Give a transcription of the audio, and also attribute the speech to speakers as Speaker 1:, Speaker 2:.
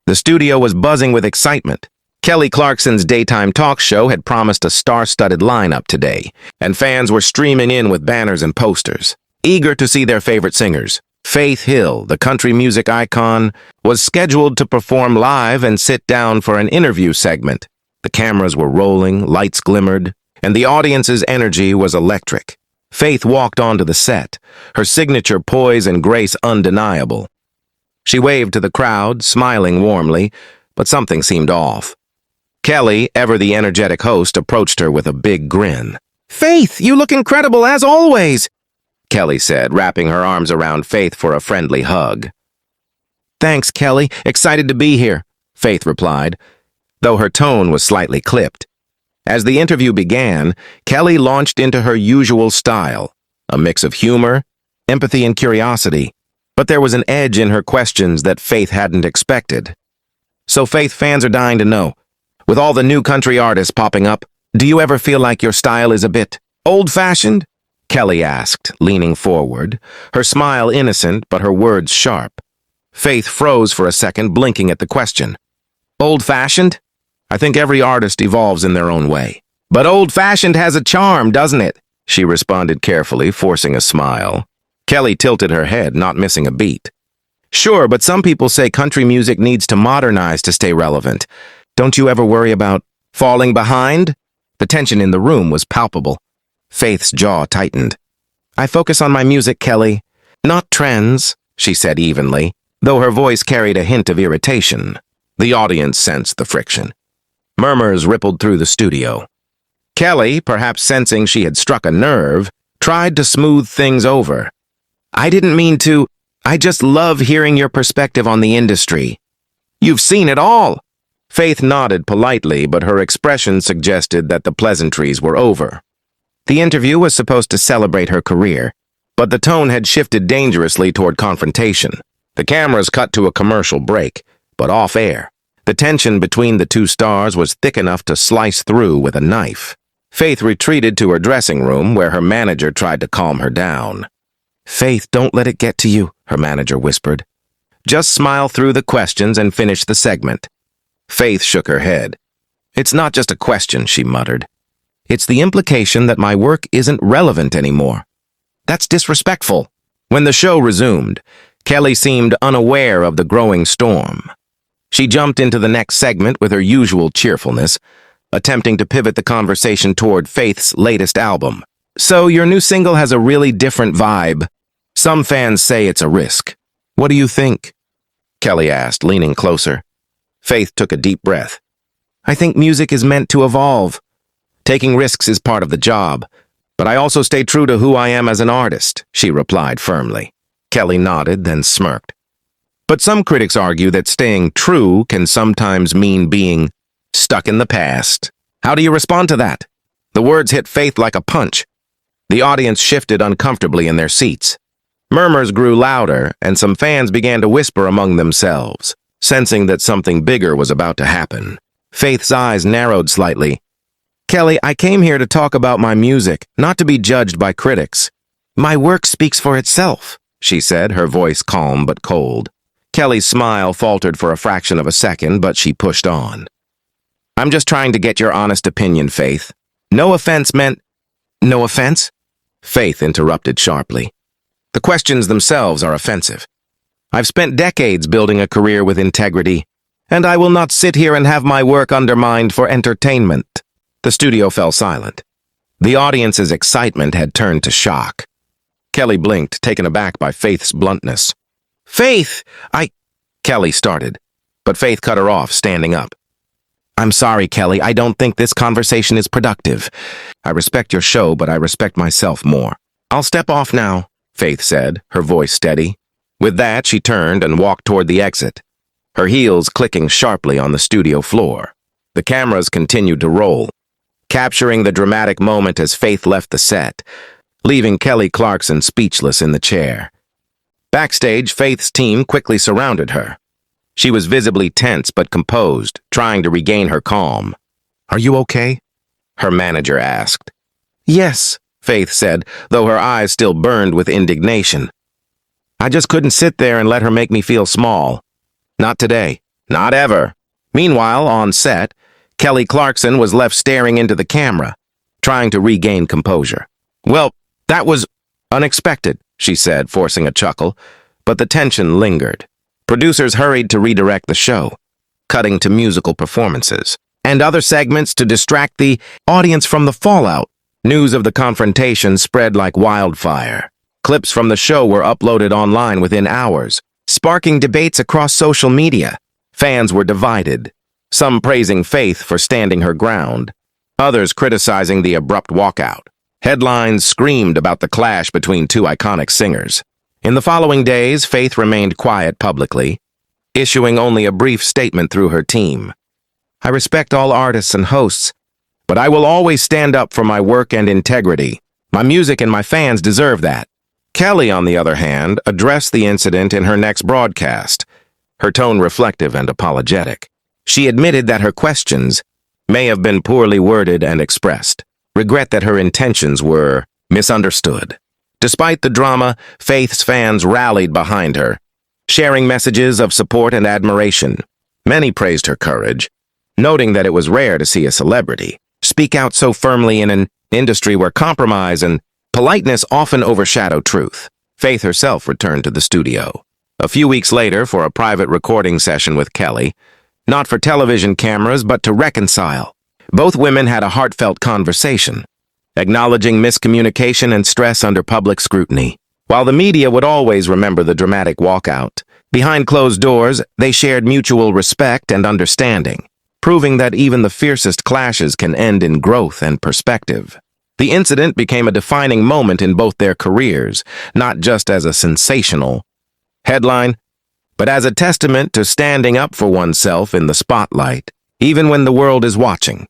Speaker 1: The studio was buzzing with excitement. Kelly Clarkson's daytime talk show had promised a star-studded lineup today, and fans were streaming in with banners and posters, eager to see their favorite singers. Faith Hill, the country music icon, was scheduled to perform live and sit down for an interview segment. The cameras were rolling, lights glimmered, and the audience's energy was electric. Faith walked onto the set, her signature poise and grace undeniable. She waved to the crowd, smiling warmly, but something seemed off. Kelly, ever the energetic host, approached her with a big grin. "Faith, you look incredible as always," Kelly said, wrapping her arms around Faith for a friendly hug. "Thanks, Kelly. Excited to be here," Faith replied, though her tone was slightly clipped. As the interview began, Kelly launched into her usual style, a mix of humor, empathy, and curiosity. But there was an edge in her questions that Faith hadn't expected. "So Faith, fans are dying to know, with all the new country artists popping up, do you ever feel like your style is a bit old-fashioned?" Kelly asked, leaning forward, her smile innocent but her words sharp. Faith froze for a second, blinking at the question. "Old-fashioned? I think every artist evolves in their own way. But old-fashioned has a charm, doesn't it?" she responded carefully, forcing a smile. Kelly tilted her head, not missing a beat. "Sure, but some people say country music needs to modernize to stay relevant. Don't you ever worry about falling behind?" The tension in the room was palpable. Faith's jaw tightened. "I focus on my music, Kelly, not trends," she said evenly, though her voice carried a hint of irritation. The audience sensed the friction. Murmurs rippled through the studio. Kelly, perhaps sensing she had struck a nerve, tried to smooth things over. "I didn't mean to. I just love hearing your perspective on the industry." "You've seen it all." Faith nodded politely, but her expression suggested that the pleasantries were over. The interview was supposed to celebrate her career, but the tone had shifted dangerously toward confrontation. The cameras cut to a commercial break, but off-air. The tension between the two stars was thick enough to slice through with a knife. Faith retreated to her dressing room, where her manager tried to calm her down. "Faith, don't let it get to you," her manager whispered. "Just smile through the questions and finish the segment." Faith shook her head. "It's not just a question," she muttered. "It's the implication that my work isn't relevant anymore. That's disrespectful." When the show resumed, Kelly seemed unaware of the growing storm. She jumped into the next segment with her usual cheerfulness, attempting to pivot the conversation toward Faith's latest album. "So your new single has a really different vibe. Some fans say it's a risk. What do you think?" Kelly asked, leaning closer. Faith took a deep breath. "I think music is meant to evolve. Taking risks is part of the job, but I also stay true to who I am as an artist," she replied firmly. Kelly nodded, then smirked. "But some critics argue that staying true can sometimes mean being stuck in the past. How do you respond to that?" The words hit Faith like a punch. The audience shifted uncomfortably in their seats. Murmurs grew louder, and some fans began to whisper among themselves, sensing that something bigger was about to happen. Faith's eyes narrowed slightly. "Kelly, I came here to talk about my music, not to be judged by critics. My work speaks for itself," she said, her voice calm but cold. Kelly's smile faltered for a fraction of a second, but she pushed on. "I'm just trying to get your honest opinion, Faith. No offense meant—" "No offense?" Faith interrupted sharply. "The questions themselves are offensive. I've spent decades building a career with integrity, and I will not sit here and have my work undermined for entertainment." The studio fell silent. The audience's excitement had turned to shock. Kelly blinked, taken aback by Faith's bluntness. "Faith, Kelly started, but Faith cut her off, standing up. "I'm sorry, Kelly. I don't think this conversation is productive. I respect your show, but I respect myself more." "I'll step off now," Faith said, her voice steady. With that, she turned and walked toward the exit, her heels clicking sharply on the studio floor. The cameras continued to roll, capturing the dramatic moment as Faith left the set, leaving Kelly Clarkson speechless in the chair. Backstage, Faith's team quickly surrounded her. She was visibly tense but composed, trying to regain her calm. "Are you okay?" her manager asked. "Yes," Faith said, though her eyes still burned with indignation. "I just couldn't sit there and let her make me feel small. Not today." Not ever. Meanwhile, on set, Kelly Clarkson was left staring into the camera, trying to regain composure. Well, that was unexpected, she said, forcing a chuckle, but the tension lingered. Producers hurried to redirect the show, cutting to musical performances, and other segments to distract the audience from the fallout. News of the confrontation spread like wildfire. Clips from the show were uploaded online within hours, sparking debates across social media. Fans were divided, some praising Faith for standing her ground, others criticizing the abrupt walkout. Headlines screamed about the clash between two iconic singers. In the following days, Faith remained quiet publicly, issuing only a brief statement through her team. "I respect all artists and hosts, but I will always stand up for my work and integrity. My music and my fans deserve that." Kelly, on the other hand, addressed the incident in her next broadcast, her tone reflective and apologetic. She admitted that her questions may have been poorly worded and expressed, regret that her intentions were misunderstood. Despite the drama, Faith's fans rallied behind her, sharing messages of support and admiration. Many praised her courage, noting that it was rare to see a celebrity speak out so firmly in an industry where compromise and politeness often overshadow truth. Faith herself returned to the studio a few weeks later for a private recording session with Kelly, not for television cameras but to reconcile. Both women had a heartfelt conversation, acknowledging miscommunication and stress under public scrutiny. While the media would always remember the dramatic walkout, behind closed doors, they shared mutual respect and understanding, proving that even the fiercest clashes can end in growth and perspective. The incident became a defining moment in both their careers, not just as a sensational headline, but as a testament to standing up for oneself in the spotlight, even when the world is watching.